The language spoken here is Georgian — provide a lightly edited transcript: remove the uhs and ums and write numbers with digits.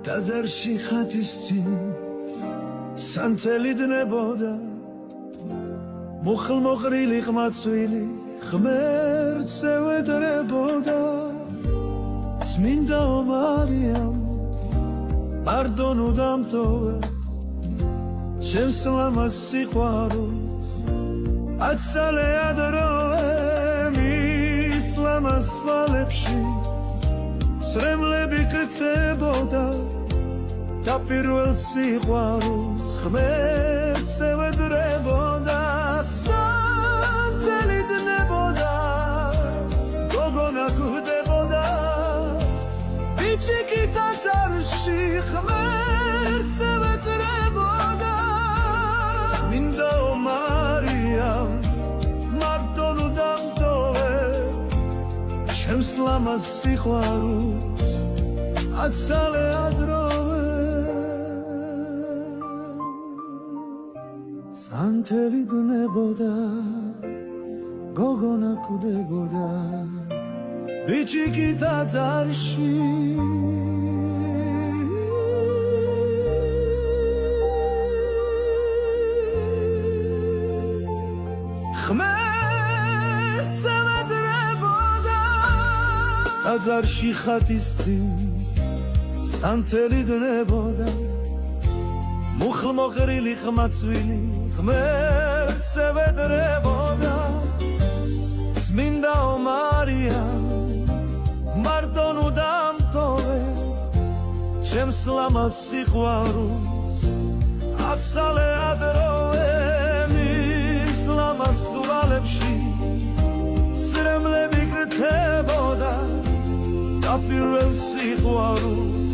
ტაძარში ხატის წინ სანთელი დნებოდა მუხლმოყრილი ყმაწვილი ღმერთს ევედრებოდა წმინდაო მარიამ პარდონო დამტოვე ჩემს ლამაზ სიყვარულს აცალე ადროვე მის ლამაზ თვალებში სრემლები კრწებოდა და პირველ სიყვარულს ღმერთს ევედრებოდა სანთელი დნებოდა გოგონა გვდებოდა ბიჭიკი ტაძარში ღმერთს ევედრებოდა წმინდაო მარიამ მარტონო დამტოვე ჩემს ლამაზ სიყვარულს აცალე ადროვე სანთელი დნებოდა გოგონა გვდებოდა ბიჭიკი ტაძარში ღმერთს ევედრებოდა ტაძარში ხატის წინ სანთელი დნებოდა მუხლმოყრილი ყმაწვილი ღმერთს ევედრებოდა წმინდაო მარიამ მარტონო დამტოვე ჩემს ლამაზ სიყვარულს აცალე ადროვე მის ლამაზ თვალებში სრემლები კრწებოდა და პირველ სიყვარულს